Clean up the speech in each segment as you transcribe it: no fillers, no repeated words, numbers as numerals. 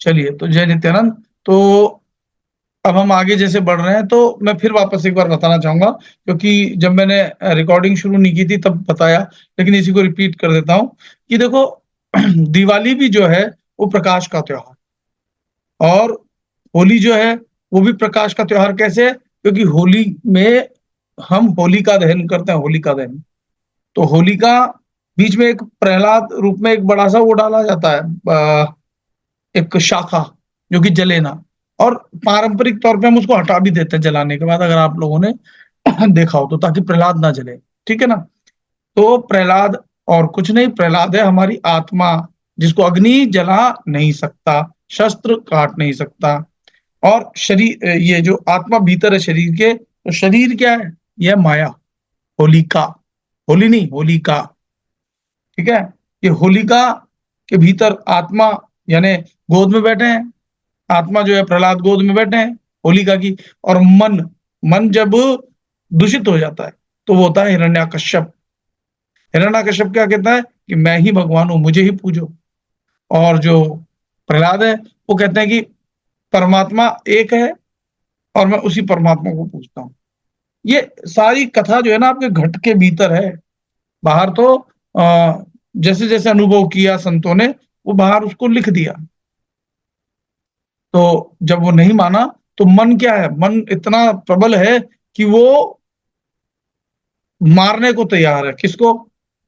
चलिए, तो जय नित्यानंद। तो अब हम आगे जैसे बढ़ रहे हैं, तो मैं फिर वापस एक बार बताना चाहूंगा, क्योंकि जब मैंने रिकॉर्डिंग शुरू नहीं की थी तब बताया, लेकिन इसी को रिपीट कर देता हूँ कि देखो दिवाली भी जो है वो प्रकाश का त्योहार, और होली जो है वो भी प्रकाश का त्योहार। कैसे? क्योंकि होली में हम होलिका दहन करते हैं, होलिका दहन। तो होलिका, बीच में एक प्रहलाद रूप में एक बड़ा सा वो डाला जाता है, एक शाखा, जो कि जले ना। और पारंपरिक तौर पे हम उसको हटा भी देते हैं जलाने के बाद, अगर आप लोगों ने देखा हो तो, ताकि प्रहलाद ना जले। ठीक है ना? तो प्रहलाद और कुछ नहीं, प्रहलाद है हमारी आत्मा, जिसको अग्नि जला नहीं सकता, शस्त्र काट नहीं सकता। और शरीर, ये जो आत्मा भीतर है शरीर के, तो शरीर क्या है? यह माया, होलिका। होली नहीं, होलिका। ठीक है? ये होलिका के भीतर आत्मा, यानी गोद में बैठे हैं, आत्मा जो है प्रहलाद गोद में बैठे हैं होलिका की। और मन, मन जब दूषित हो जाता है तो वो होता है हिरण्यकश्यप। हिरण्यकश्यप क्या कहता है कि मैं ही भगवान हूं, मुझे ही पूजो। और जो प्रहलाद है वो कहते हैं कि परमात्मा एक है और मैं उसी परमात्मा को पूजता हूँ। ये सारी कथा जो है ना आपके घट के भीतर है। बाहर तो जैसे जैसे अनुभव किया संतों ने, वो बाहर उसको लिख दिया। तो जब वो नहीं माना, तो मन क्या है? मन इतना प्रबल है कि वो मारने को तैयार है। किसको?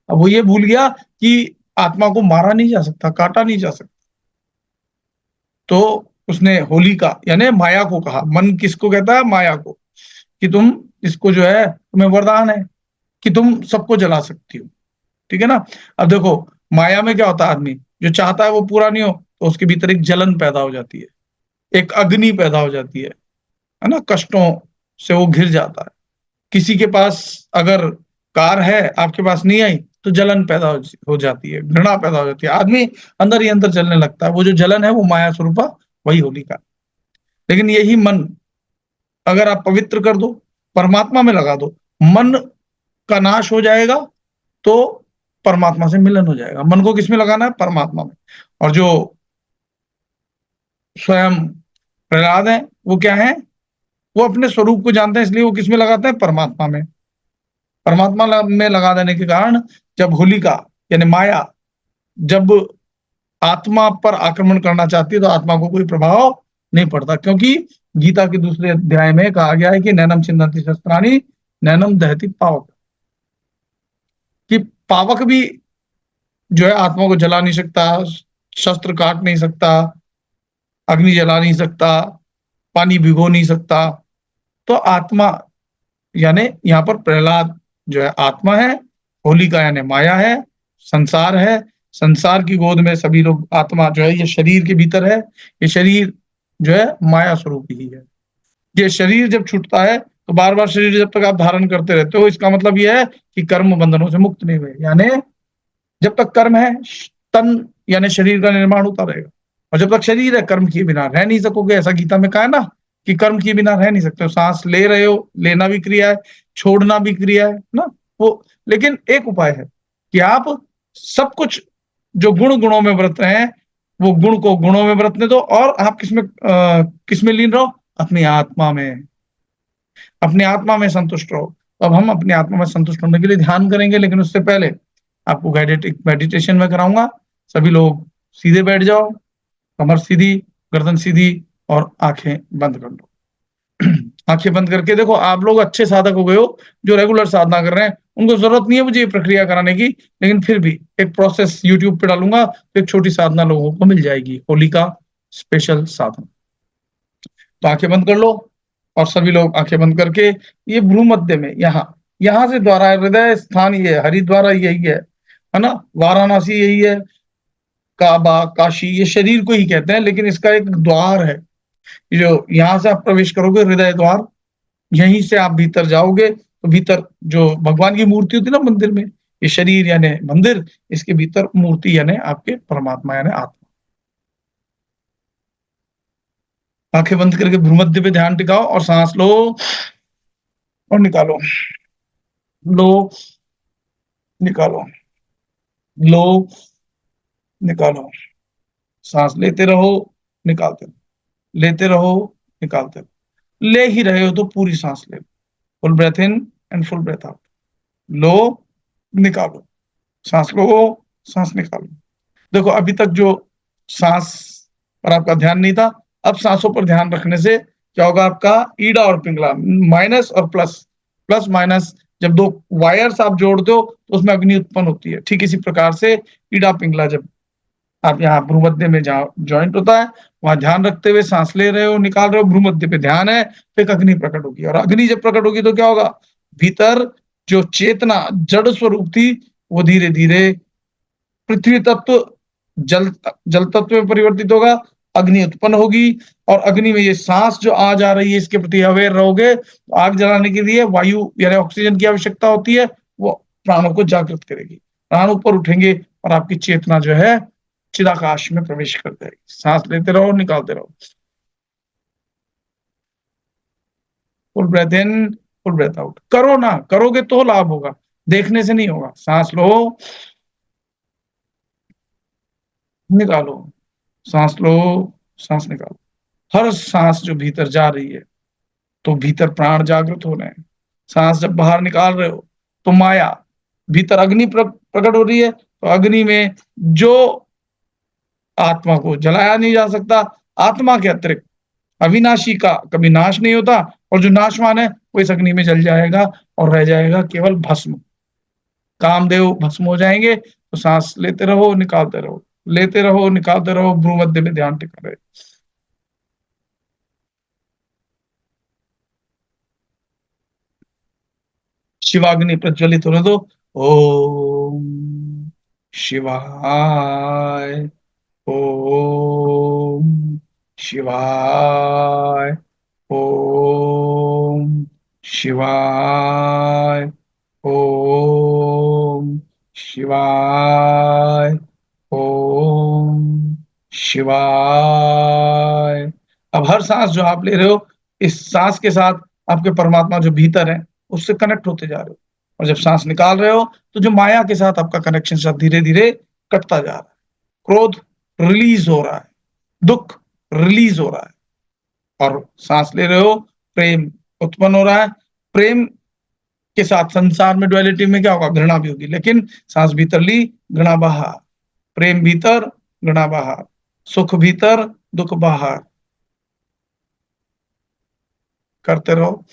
अब वो ये भूल गया कि आत्मा को मारा नहीं जा सकता, काटा नहीं जा सकता। तो उसने होलिका यानी माया को कहा। मन किसको कहता है? माया को, कि तुम इसको जो है, तुम्हें वरदान है कि तुम सबको जला सकती हो। ठीक है ना? अब देखो, माया में क्या होता है, आदमी जो चाहता है वो पूरा नहीं हो, तो उसके भीतर एक जलन पैदा हो जाती है, एक अग्नि पैदा हो जाती है ना? कष्टों से वो घिर जाता है। किसी के पास अगर कार है, आपके पास नहीं आई, तो जलन पैदा हो जाती है, घृणा पैदा हो जाती है, आदमी अंदर ही अंदर जलने लगता है। वो जो जलन है वो माया स्वरूपा, वही होलिका। लेकिन यही मन अगर आप पवित्र कर दो, परमात्मा में लगा दो, मन का नाश हो जाएगा, तो परमात्मा से मिलन हो जाएगा। मन को किसमें लगाना है? परमात्मा में। और जो स्वयं प्रहलाद है, वो क्या है? वो अपने स्वरूप को जानते हैं, इसलिए वो किसमें लगाते हैं? परमात्मा में। परमात्मा में लगा देने के कारण जब होलिका यानी माया जब आत्मा पर आक्रमण करना चाहती है, तो आत्मा को कोई प्रभाव नहीं पड़ता, क्योंकि गीता के दूसरे अध्याय में कहा गया है कि नैनम छिन्दन्ति शस्त्राणि नैनम दहति पावक, कि पावक भी जो है आत्मा को जला नहीं सकता, शस्त्र काट नहीं सकता, अग्नि जला नहीं सकता, पानी भिगो नहीं सकता। तो आत्मा यानी यहाँ पर प्रहलाद जो है आत्मा है, होलिका यानी माया है, संसार है। संसार की गोद में सभी लोग, आत्मा जो है ये शरीर के भीतर है। ये शरीर जो है माया स्वरूप ही है। ये शरीर जब छूटता है, तो बार बार शरीर जब तक आप धारण करते रहते हो, इसका मतलब यह है कि कर्म बंधनों से मुक्त नहीं हुए। यानी जब तक कर्म है, तन यानी शरीर का निर्माण होता रहेगा। और जब तक शरीर है, कर्म किए बिना रह नहीं सकोगे। ऐसा गीता में कहा है ना, कि कर्म किए बिना रह नहीं सकते हो। सांस ले रहे हो, लेना भी क्रिया है, छोड़ना भी क्रिया है ना वो। लेकिन एक उपाय है कि आप सब कुछ जो गुण गुणों में व्रत रहे हैं, वो गुण को गुणों में व्रतने दो, और आप किसमें लीन रहो? अपनी आत्मा में। अपनी आत्मा में संतुष्ट रहो। तो अब हम अपनी आत्मा में संतुष्ट होने के लिए ध्यान करेंगे, लेकिन उससे पहले आपको गाइडेड मेडिटेशन में कराऊंगा। सभी लोग सीधे बैठ जाओ, कमर सीधी, गर्दन सीधी, और आंखें बंद कर लो। आंखें बंद करके देखो, आप लोग अच्छे साधक हो गए हो, जो रेगुलर साधना कर रहे हैं, उनको जरूरत नहीं है मुझे ये प्रक्रिया कराने की। लेकिन फिर भी एक प्रोसेस यूट्यूब पे डालूंगा, तो एक छोटी साधना लोगों को मिल जाएगी, होली का स्पेशल साधना। तो आंखें बंद कर लो, और सभी लोग आंखें बंद करके, ये भ्रू मध्य में, यहाँ यहाँ से द्वारा है, हृदय स्थान ये है, हरिद्वार यही है ना? वाराणसी यही है, काबा, काशी, ये शरीर को ही कहते हैं, लेकिन इसका एक द्वार है। जो यहाँ से आप प्रवेश करोगे, हृदय द्वार, यहीं से आप भीतर जाओगे, तो भीतर जो भगवान की मूर्ति होती है ना मंदिर में, ये शरीर यानी मंदिर, इसके भीतर मूर्ति यानी आपके परमात्मा यानी आत्मा। आंखें बंद करके भ्रूमध्य पे ध्यान टिकाओ, और सांस लो और निकालो, लो, निकालो, लो, निकालो। सांस लेते रहो, निकालते रहो, लेते रहो, निकालते रहो। ले ही रहे हो तो पूरी सांस ले लो। Full breath in and full breath out. लो, निकालो, सांस लो, सांस निकालो। देखो अभी तक जो सांस पर आपका ध्यान नहीं था, अब सांसों पर ध्यान रखने से क्या होगा, आपका ईडा और पिंगला, माइनस और प्लस, प्लस माइनस, जब दो वायर्स आप जोड़ते हो तो उसमें अग्नि उत्पन्न होती है। ठीक इसी प्रकार से ईडा पिंगला जब आप यहाँ भ्रूमध्य में जहाँ ज्वाइंट होता है, वहां ध्यान रखते हुए सांस ले रहे हो, निकाल रहे हो, भ्रूमध्य पे ध्यान है, फिर अग्नि प्रकट होगी। और अग्नि जब प्रकट होगी तो क्या होगा, भीतर जो चेतना जड़ स्वरूप थी वो धीरे धीरे पृथ्वी तत्व जल जल तत्व में परिवर्तित होगा, अग्नि उत्पन्न होगी। और अग्नि में ये सांस जो आ जा रही है इसके प्रति अवेयर रहोगे तो आग जलाने के लिए वायु यानी ऑक्सीजन की आवश्यकता होती है, वो प्राणों को जागृत करेगी, प्राण ऊपर उठेंगे और आपकी चेतना जो है चिदाकाश में प्रवेश कर जाएगी। सांस लेते रहो, निकालते रहो। फुल ब्रेथ इन, फुल ब्रेथ आउट। करो ना, करोगे तो लाभ होगा, देखने से नहीं होगा। सांस लो, निकालो, सांस लो, सांस निकालो। हर सांस जो भीतर जा रही है तो भीतर प्राण जागृत हो रहे हैं। सांस जब बाहर निकाल रहे हो तो माया, भीतर अग्नि प्रकट हो रही है, तो अग्नि में जो आत्मा को जलाया नहीं जा सकता, आत्मा के अतिरिक्त अविनाशी का कभी नाश नहीं होता, और जो नाशवान है वो इस अग्नि में जल जाएगा और रह जाएगा केवल भस्म। कामदेव भस्म हो जाएंगे। तो सांस लेते रहो, निकालते रहो, लेते रहो, निकालते रहो, भ्रू मध्य में ध्यान टिका रहे। शिवाग्नि प्रज्वलित होने दो। ओम शिवाय, ओम शिवाय, ओम शिवाय, ओम शिवाय, ओम शिवाय। अब हर सांस जो आप ले रहे हो, इस सांस के साथ आपके परमात्मा जो भीतर है उससे कनेक्ट होते जा रहे हो। और जब सांस निकाल रहे हो तो जो माया के साथ आपका कनेक्शन सब धीरे धीरे कटता जा रहा है। क्रोध रिलीज हो रहा है, दुख रिलीज हो रहा है, और सांस ले रहे हो, प्रेम उत्पन्न हो रहा है। प्रेम के साथ संसार में डुअलिटी में क्या होगा, घृणा भी होगी, लेकिन सांस भीतर ली, घृणा बाहर, प्रेम भीतर, घृणा बाहर, सुख भीतर, दुख बाहर, करते रहो।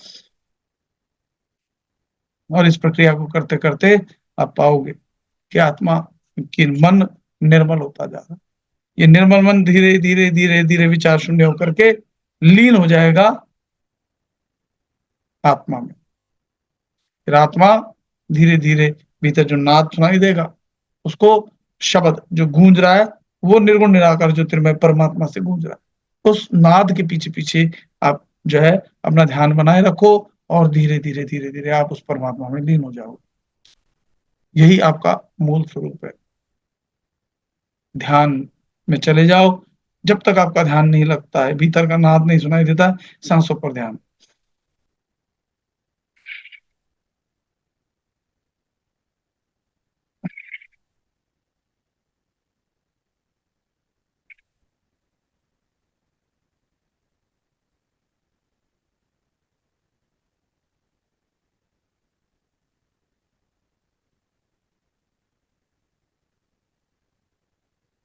और इस प्रक्रिया को करते करते आप पाओगे कि आत्मा की मन निर्मल होता जा रहा है। ये निर्मल मन धीरे धीरे धीरे धीरे विचार शून्य होकर के लीन हो जाएगा आत्मा में। फिर आत्मा धीरे धीरे भीतर जो नाद सुनाई देगा, उसको शब्द जो गूंज रहा है वो निर्गुण निराकार ज्योतिर्मय परमात्मा से गूंज रहा है। उस नाद के पीछे पीछे आप जो है अपना ध्यान बनाए रखो, और धीरे धीरे धीरे धीरे आप उस परमात्मा में लीन हो जाओ। यही आपका मूल स्वरूप है। ध्यान में चले जाओ। जब तक आपका ध्यान नहीं लगता है, भीतर का नाद नहीं सुनाई देता, सांसों पर ध्यान।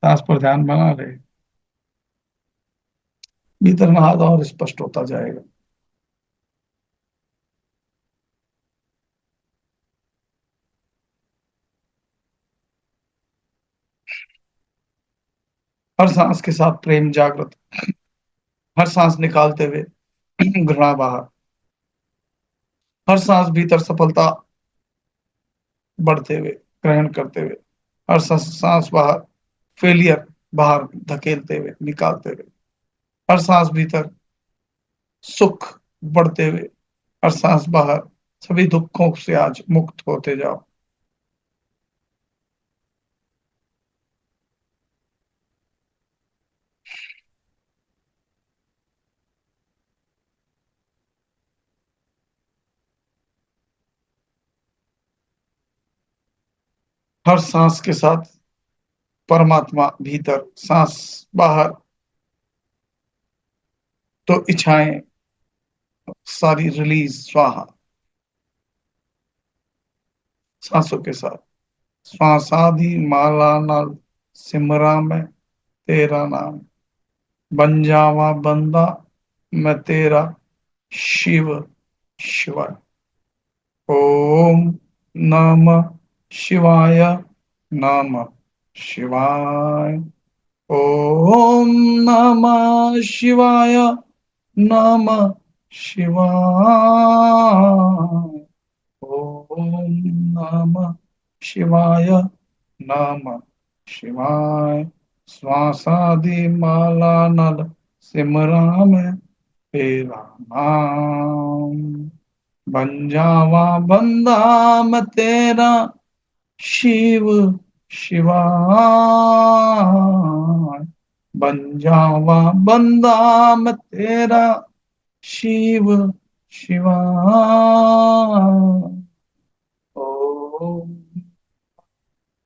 सांस पर ध्यान बना रहे, भीतर नाद और स्पष्ट होता जाएगा। हर सांस के साथ प्रेम जागृत, हर सांस निकालते हुए घृणा बाहर, हर सांस भीतर सफलता बढ़ते हुए ग्रहण करते हुए, हर सांस बाहर फेलियर बाहर धकेलते हुए, निकालते हुए, हर सांस भीतर सुख बढ़ते हुए, हर सांस बाहर सभी दुखों से आज मुक्त होते जाओ। हर सांस के साथ परमात्मा भीतर, सांस बाहर तो इच्छाएं सारी रिलीज, स्वाहा, सांसों के साथ। श्वासादि माला नाल सिमरा मैं तेरा नाम, बन जावा बंदा मैं तेरा, शिव शिवाय। ओम नमः शिवाय, नमः शिवाय। ओम नमः शिवाय, नमः शिवाय। ओम नमः शिवाय, नमः शिवाय। श्वासादि माला नल सिमरा में तेरा नाम, बन जावा बंदा मैं तेरा, शिव शिवाय। बन जावा बंदा मैं तेरा, शिव शिवाय। ओम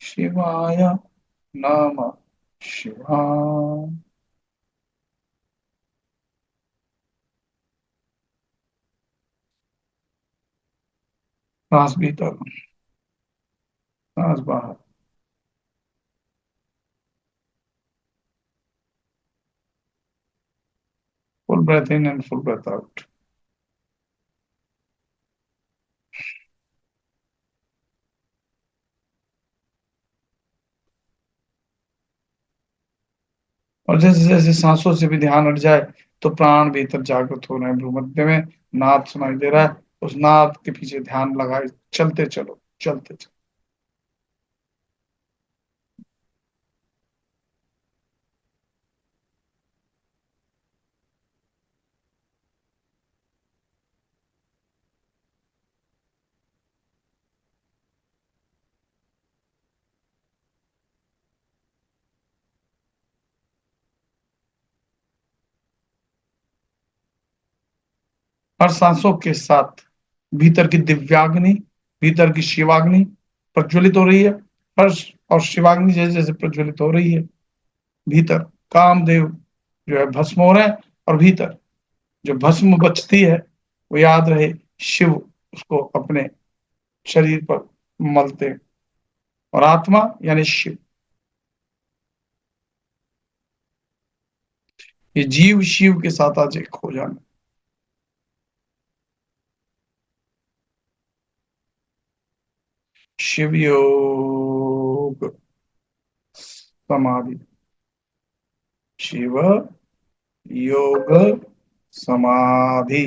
शिवाय, नमः शिवाय। सांस भीतर, सांस बाहर। Full breath in and full breath out. और जैसे जैसे सांसों से भी ध्यान हट जाए तो प्राण भीतर जागृत हो रहे हैं। भ्रूमध्य में नाद सुनाई दे रहा है, उस नाद के पीछे ध्यान लगाए चलते चलो, चलते चलो। हर सांसों के साथ भीतर की दिव्याग्नि, भीतर की शिवाग्नि प्रज्वलित हो रही है। हर्ष और शिवाग्नि जैसे जैसे प्रज्वलित हो रही है, भीतर कामदेव जो है भस्म हो रहे हैं, और भीतर जो भस्म बचती है वो याद रहे शिव उसको अपने शरीर पर मलते हैं। और आत्मा यानी शिव, ये जीव शिव के साथ आज एक हो जाना। शिव योग समाधि, शिव योग समाधि।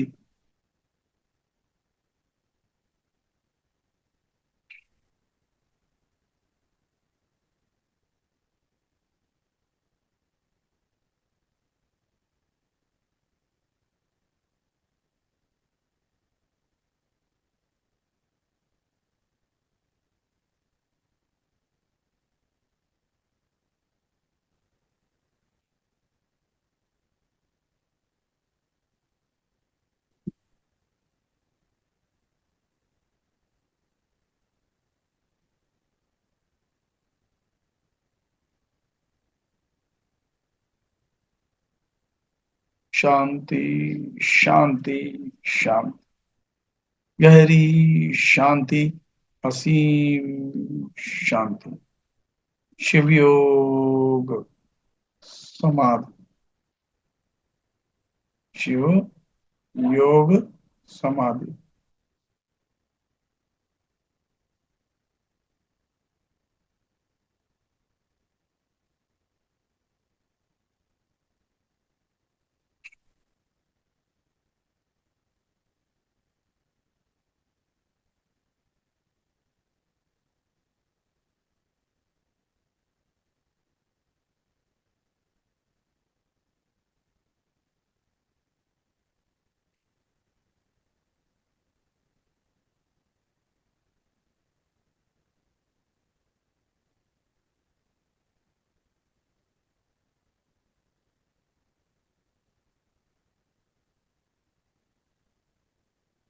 शांति शांति शांति, गहरी शांति, असीम शांति। शिव योग समाधि, शिव योग समाधि।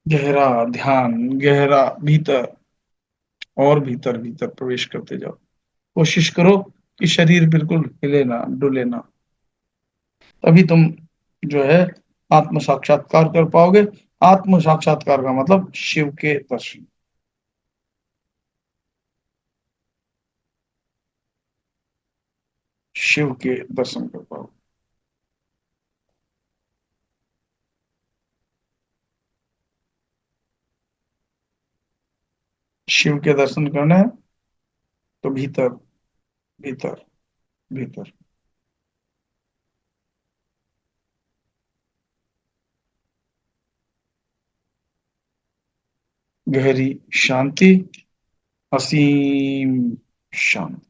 गहरा ध्यान, गहरा भीतर, और भीतर भीतर प्रवेश करते जाओ। कोशिश करो कि शरीर बिल्कुल हिले ना, डुले ना। तभी तुम जो है आत्म साक्षात्कार कर पाओगे। आत्म साक्षात्कार का मतलब शिव के दर्शन। शिव के दर्शन कर पाओगे। शिव के दर्शन करने हैं तो भीतर, भीतर, भीतर गहरी शांति, असीम शांति।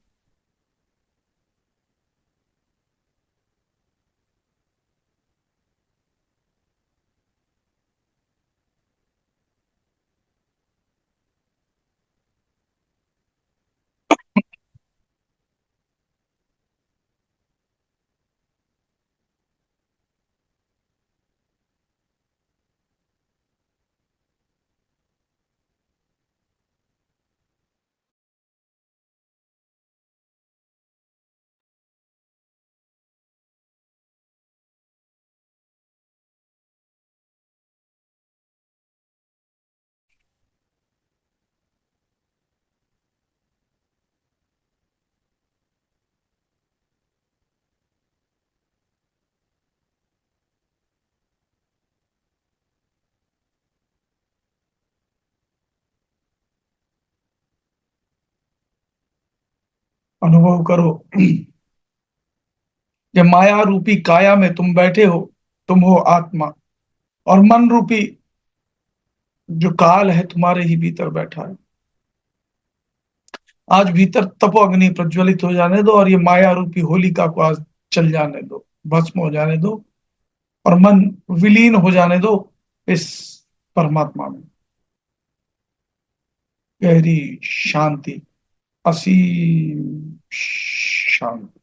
अनुभव करो जब माया रूपी काया में तुम बैठे हो, तुम हो आत्मा, और मन रूपी जो काल है तुम्हारे ही भीतर बैठा है। आज भीतर तपो अग्नि प्रज्वलित हो जाने दो, और ये माया रूपी होलिका को आज चल जाने दो, भस्म हो जाने दो, और मन विलीन हो जाने दो इस परमात्मा में। गहरी शांति, असीम शांति।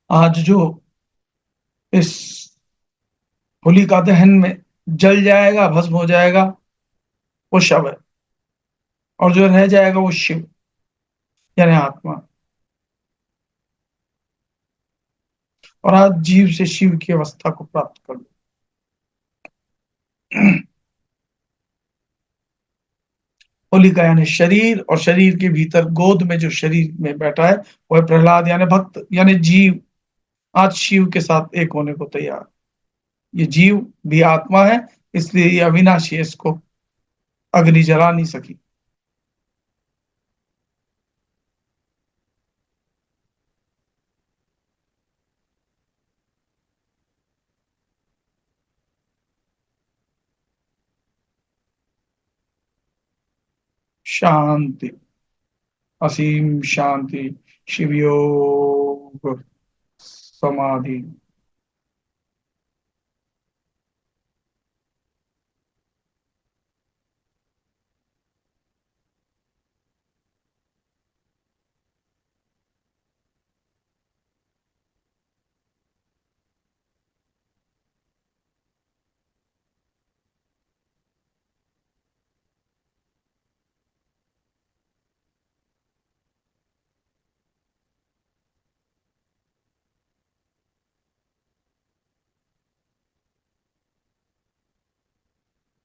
आज जो इस होलिका दहन में जल जाएगा, भस्म हो जाएगा, वो शव है, और जो रह जाएगा वो शिव, यानी आत्मा। और आज जीव से शिव की अवस्था को प्राप्त कर लो। होलिका यानी शरीर, और शरीर के भीतर गोद में जो शरीर में बैठा है वो है प्रहलाद, यानी भक्त, यानी जीव। आज शिव के साथ एक होने को तैयार। ये जीव भी आत्मा है, इसलिए ये अविनाशी है, इसको अग्नि जला नहीं सकी। शांति, असीम शांति, शिव योग समाधि।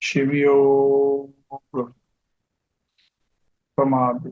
शिव योग समाधि।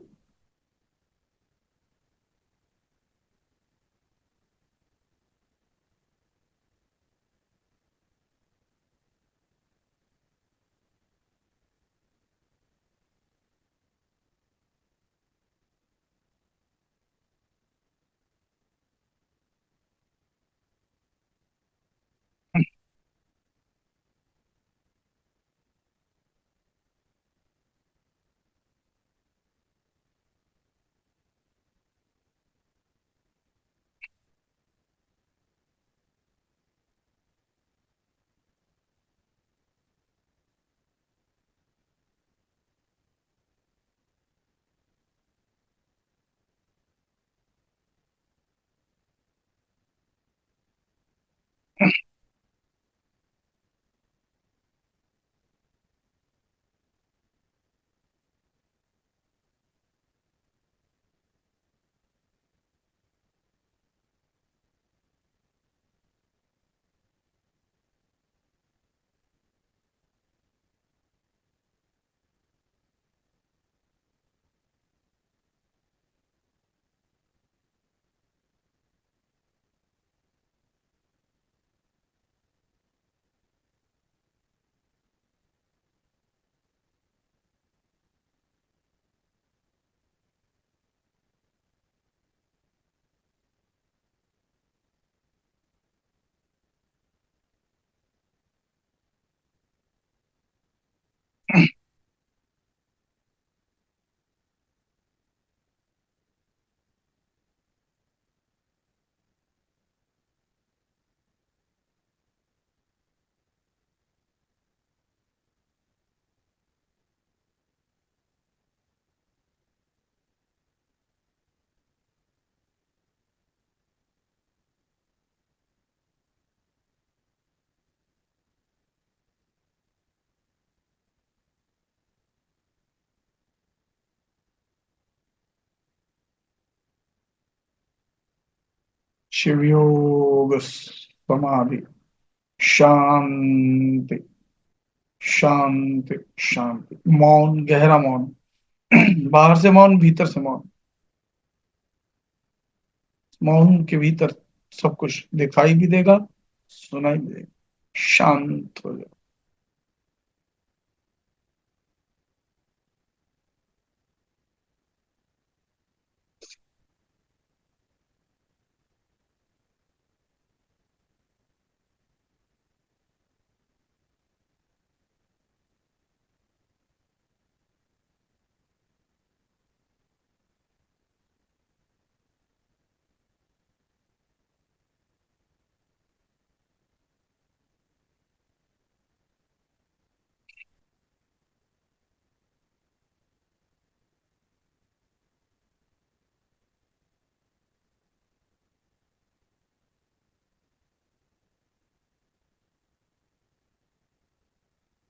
शिव योग समाधि। शांति। शांति। शांति। मौन, गहरा मौन। बाहर से मौन, भीतर से मौन। मौन के भीतर सब कुछ दिखाई भी देगा, सुनाई भी देगा। शांत हो जाओ।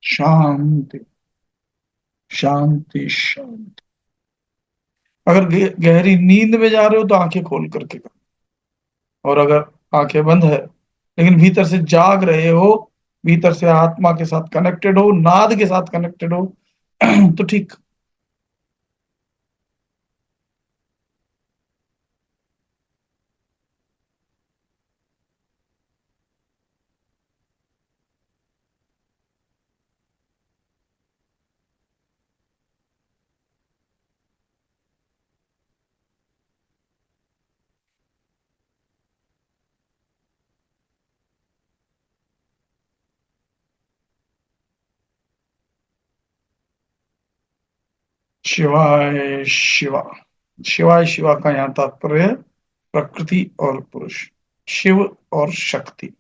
शांति। शांति। शांति। अगर गहरी नींद में जा रहे हो तो आंखें खोल करके करो। और अगर आंखें बंद है लेकिन भीतर से जाग रहे हो, भीतर से आत्मा के साथ कनेक्टेड हो, नाद के साथ कनेक्टेड हो, तो ठीक। शिवाय शिवा। शिवाय शिवा का यहाँ तात्पर्य है प्रकृति और पुरुष, शिव और शक्ति।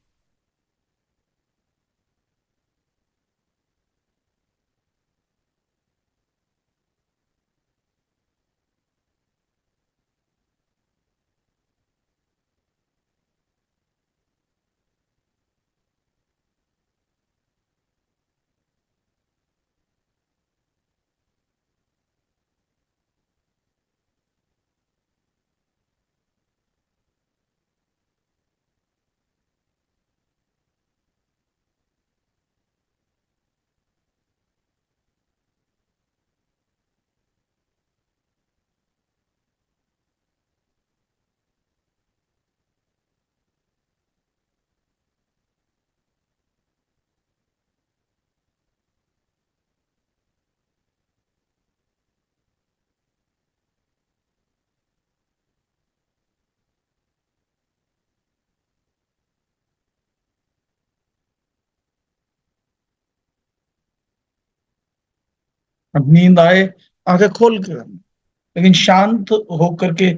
अब नींद आए, आंखें खोल कर करना, लेकिन शांत होकर के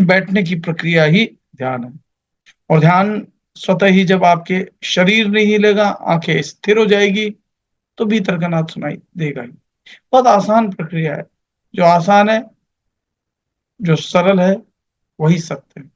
बैठने की प्रक्रिया ही ध्यान है। और ध्यान स्वतः ही जब आपके शरीर नहीं हिलेगा, आंखें स्थिर हो जाएगी, तो भीतर का नाद सुनाई देगा ही। बहुत आसान प्रक्रिया है। जो आसान है, जो सरल है, वही सत्य है।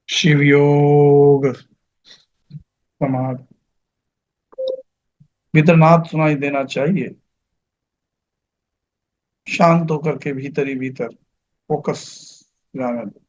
शिव योग समाधि। भीतर नाद सुनाई देना चाहिए। शांत होकर के भीतर ही भीतर फोकस जाने दो।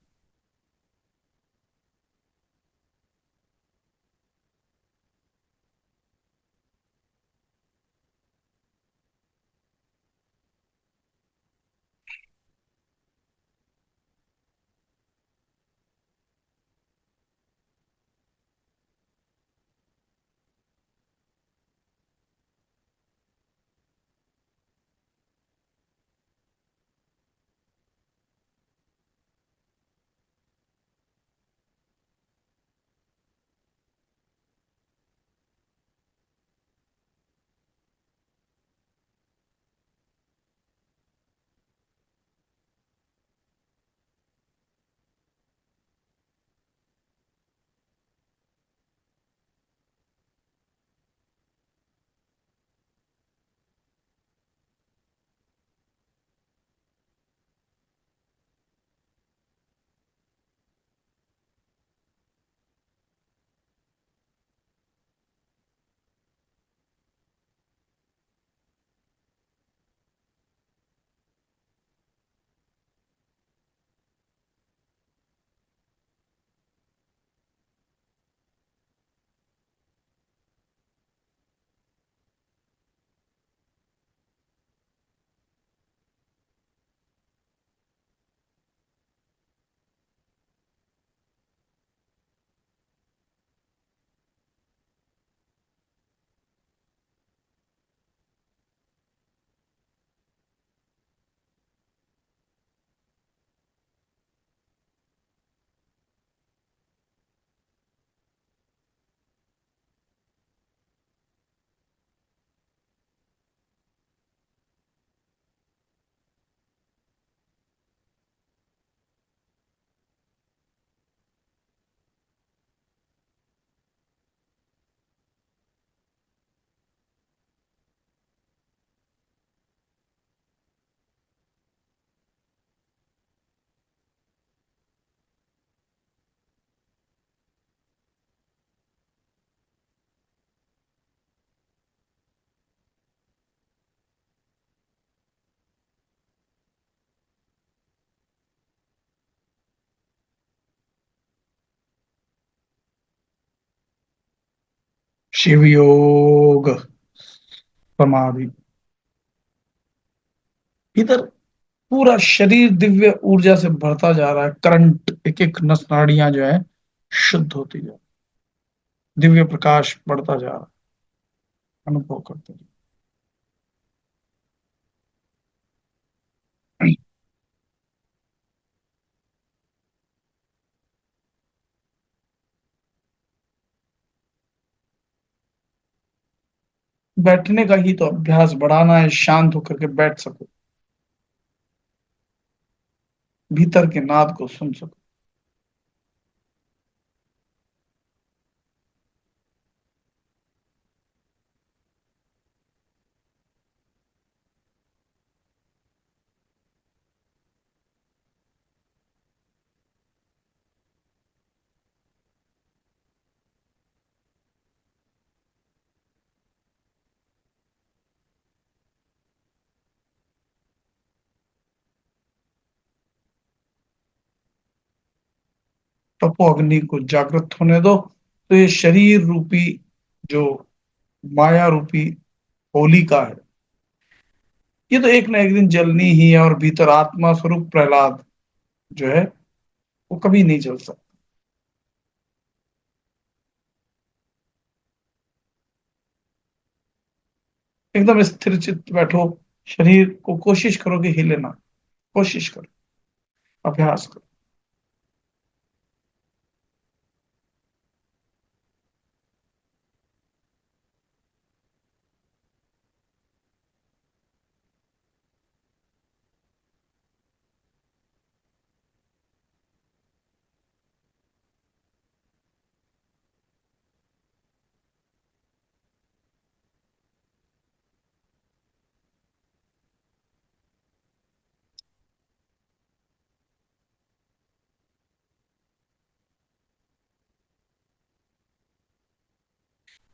शिव योग, समाधि, इधर पूरा शरीर दिव्य ऊर्जा से भरता जा रहा है। करंट, एक एक नस नाड़ियां जो है शुद्ध होती जा, दिव्य प्रकाश बढ़ता जा रहा है, अनुभव करते जा। बैठने का ही तो अभ्यास बढ़ाना है, शांत होकर के बैठ सको, भीतर के नाद को सुन सको। तपो अग्नि को जागृत होने दो, तो ये शरीर रूपी जो माया रूपी होलिका है, ये तो एक ना एक दिन जलनी ही है। और भीतर आत्मा स्वरूप प्रहलाद जो है वो कभी नहीं जल सकता। एकदम स्थिर चित्त बैठो, शरीर को कोशिश करो कि हिले ना, कोशिश करो, अभ्यास करो।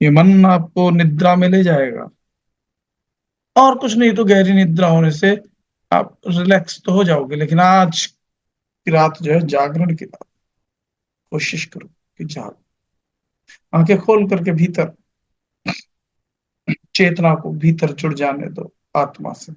ये मन आपको निद्रा में ले जाएगा, और कुछ नहीं तो गहरी निद्रा होने से आप रिलैक्स तो हो जाओगे, लेकिन आज की रात जो है जागरण की रात, कोशिश करो कि जाग, आंखें खोल करके भीतर चेतना को भीतर जुड़ जाने दो आत्मा से।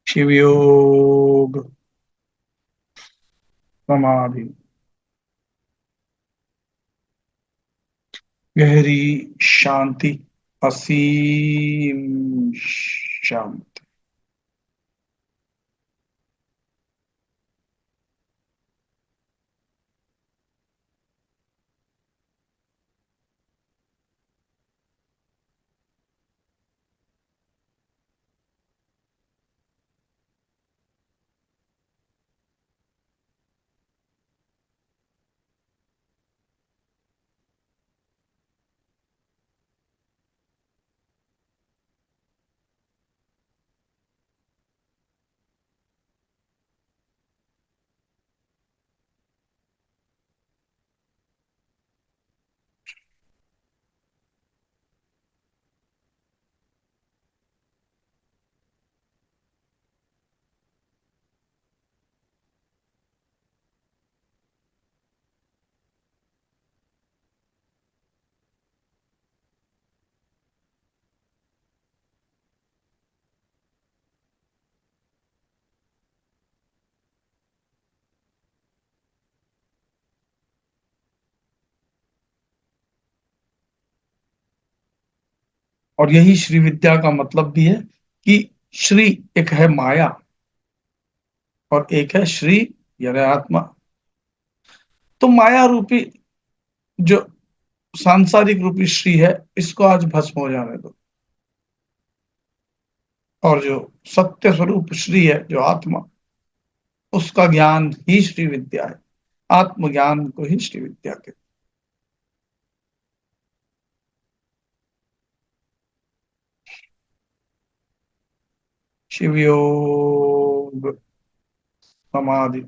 शिव योग, समाधि, गहरी शांति, असीम शांति। और यही श्री विद्या का मतलब भी है कि श्री एक है माया और एक है श्री यानी आत्मा। तो माया रूपी जो सांसारिक रूपी श्री है, इसको आज भस्म हो जाने दो, और जो सत्य स्वरूप श्री है जो आत्मा, उसका ज्ञान ही श्री विद्या है। आत्मज्ञान को ही श्री विद्या के। शिव योग, समाधि,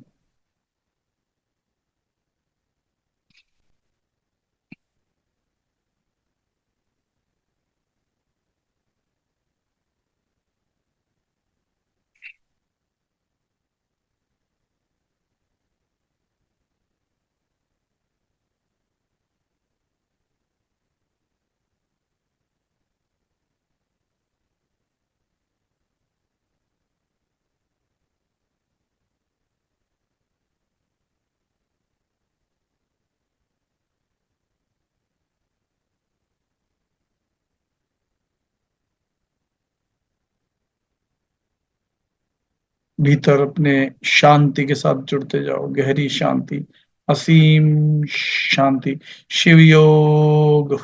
भीतर अपने शांति के साथ जुड़ते जाओ, गहरी शांति, असीम शांति। शिव योग,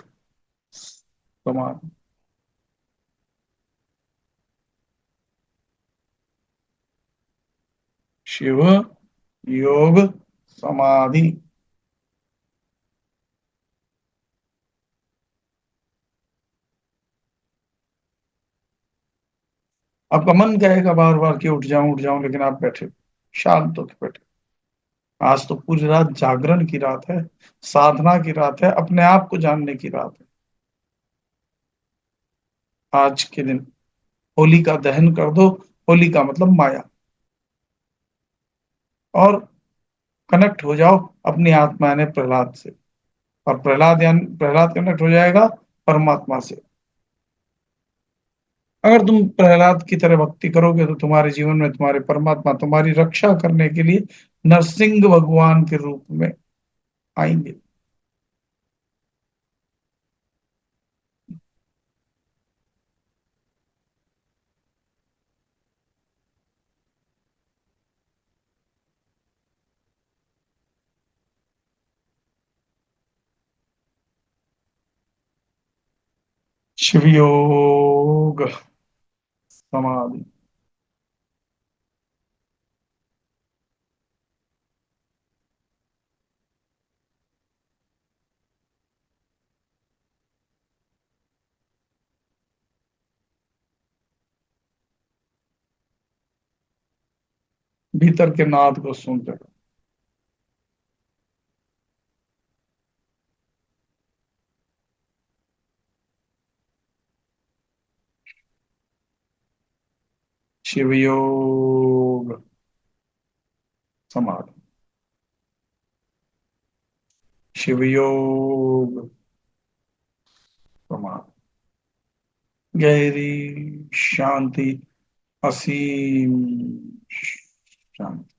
समाधि, शिव योग, समाधि। आपका मन कहेगा बार बार कि उठ जाऊं, लेकिन आप बैठे, शांत होकर बैठे। आज तो पूरी रात जागरण की रात है, साधना की रात है, अपने आप को जानने की रात है। आज के दिन होली का दहन कर दो। होली का मतलब माया, और कनेक्ट हो जाओ अपनी आत्मा यानी प्रहलाद से। और प्रहलाद कनेक्ट हो जाएगा परमात्मा से। अगर तुम प्रहलाद की तरह भक्ति करोगे तो तुम्हारे जीवन में तुम्हारे परमात्मा तुम्हारी रक्षा करने के लिए नरसिंह भगवान के रूप में आएंगे। शिव योग समाधि। भीतर के नाद को सुनते रहो। शिव योग समाधि। शिव योग समाधि। गहरी शांति, असीम शांति।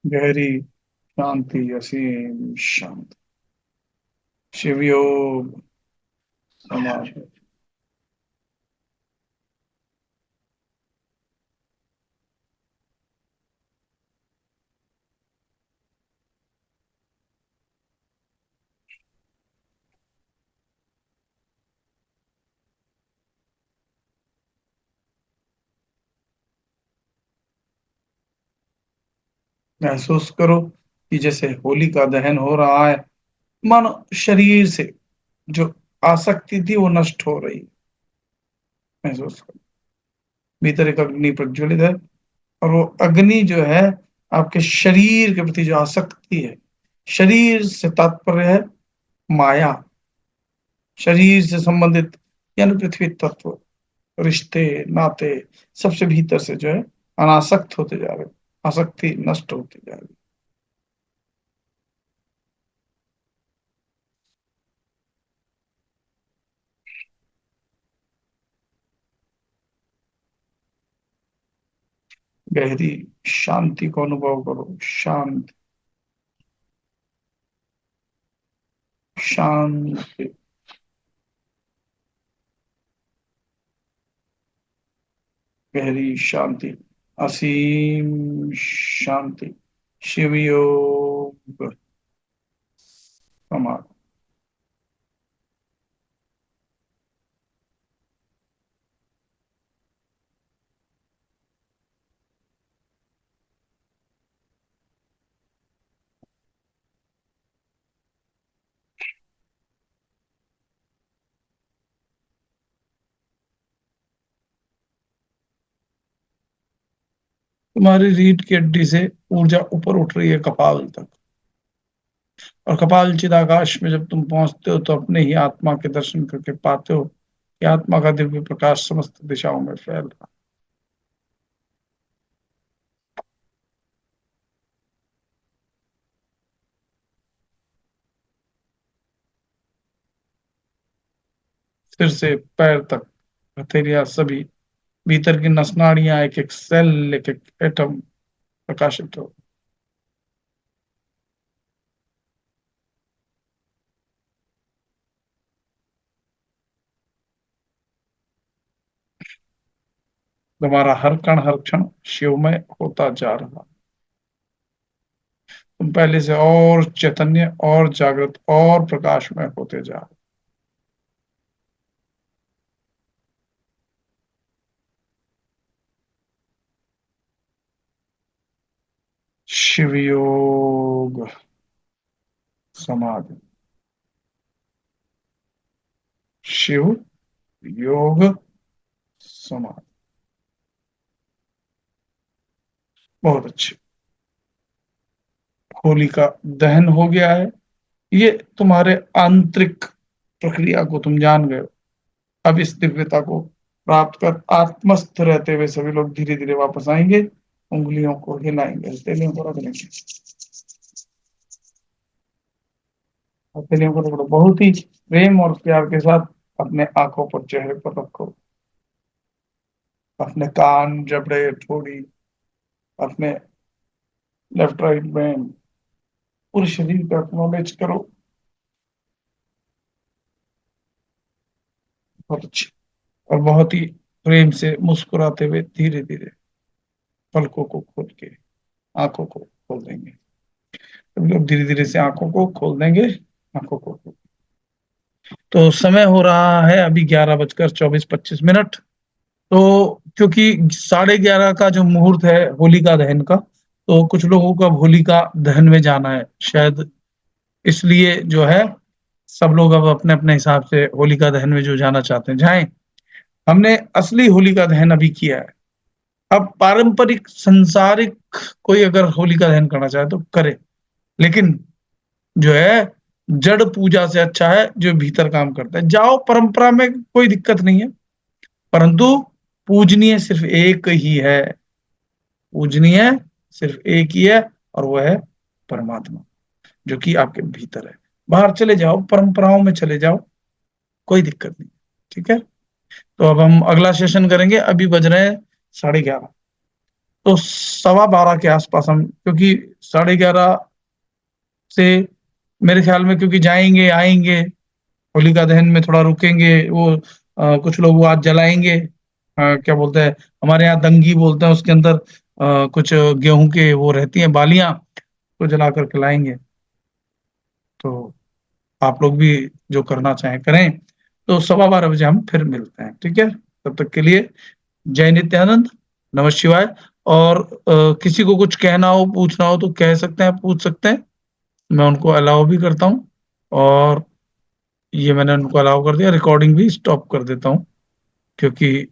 गहरी शांति, असीम शांति। शिव योग समाधि। महसूस करो कि जैसे होली का दहन हो रहा है, मानो शरीर से जो आसक्ति थी वो नष्ट हो रही है। महसूस करो भीतर एक अग्नि प्रज्वलित है, और वो अग्नि जो है आपके शरीर के प्रति जो आसक्ति है, शरीर से तात्पर्य है माया, शरीर से संबंधित यानी पृथ्वी तत्व, रिश्ते नाते, सबसे भीतर से जो है अनासक्त होते जा रहे, आसक्ति नष्ट होती जा रही। गहरी शांति को अनुभव करो। शांत, शांति। गहरी शांति, असीम शांति। शिव योग समाधि। तुम्हारी रीढ़ की हड्डी से ऊर्जा ऊपर उठ रही है कपाल तक, और कपाल चिदाकाश में जब तुम पहुंचते हो तो अपने ही आत्मा के दर्शन करके पाते हो कि आत्मा का दिव्य प्रकाश समस्त दिशाओं में फैल रहा। सिर से पैर तक, हथेलियां सभी, भीतर की नसनाड़ियां, एक एक सेल, एक एक एटम प्रकाशित हो। तुम्हारा हर कण हर क्षण शिवमय होता जा रहा। तुम पहले से और चैतन्य और जागृत और प्रकाशमय होते जा रहे। शिव योग समाधि। शिव योग समाधि। बहुत अच्छे। होलिका दहन हो गया है। ये तुम्हारे आंतरिक प्रक्रिया को तुम जान गए हो। अब इस दिव्यता को प्राप्त कर आत्मस्थ रहते हुए सभी लोग धीरे धीरे वापस आएंगे, उंगलियों को हिलाएंगे, हथेलियों को रख देंगे, हथेलियों को रगड़ो, बहुत ही प्रेम और प्यार के साथ अपने आंखों पर, चेहरे पर रखो, अपने कान, जबड़े, ठोड़ी, अपने लेफ्ट राइट में पूरे शरीर का एक्नॉलेज करो। बहुत अच्छे। और बहुत ही प्रेम से मुस्कुराते हुए धीरे धीरे पलकों को खोल के आंखों को खोल देंगे। सभी लोग धीरे धीरे से आंखों को खोल देंगे, आंखों को खोल। तो समय हो रहा है अभी 11:24-25। तो क्योंकि 11:30 का जो मुहूर्त है होलिका दहन का, तो कुछ लोगों का होलिका दहन में जाना है शायद, इसलिए जो है सब लोग अब अपने अपने हिसाब से होलिका दहन में जो जाना चाहते हैं जाएं। हमने असली होलिका दहन अभी किया है। अब पारंपरिक सांसारिक कोई अगर होलिका दहन करना चाहे तो करे, लेकिन जो है जड़ पूजा से अच्छा है जो भीतर काम करता है। जाओ, परंपरा में कोई दिक्कत नहीं है, परंतु पूजनीय सिर्फ एक ही है, पूजनीय सिर्फ एक ही है, और वो है परमात्मा जो कि आपके भीतर है। बाहर चले जाओ, परंपराओं में चले जाओ, कोई दिक्कत नहीं। ठीक है, तो अब हम अगला सेशन करेंगे। अभी बज रहे हैं 11:30, तो 12:15 के आसपास हम, क्योंकि 11:30 से मेरे ख्याल में, क्योंकि जाएंगे आएंगे, होलिका दहन में थोड़ा रुकेंगे, वो कुछ लोग वो आज जलाएंगे, क्या बोलते हैं, हमारे यहाँ दंगी बोलते हैं, उसके अंदर कुछ गेहूं के वो रहती हैं बालियां, तो जला कर खिलाएंगे। तो आप लोग भी जो करना चाहें करें। तो 12:15 बजे हम फिर मिलते हैं, ठीक है? तब तक के लिए जय नित्यानंद, नमः शिवाय। और किसी को कुछ कहना हो, पूछना हो तो कह सकते हैं, पूछ सकते हैं, मैं उनको अलाउ भी करता हूँ। और ये मैंने उनको अलाउ कर दिया, रिकॉर्डिंग भी स्टॉप कर देता हूँ, क्योंकि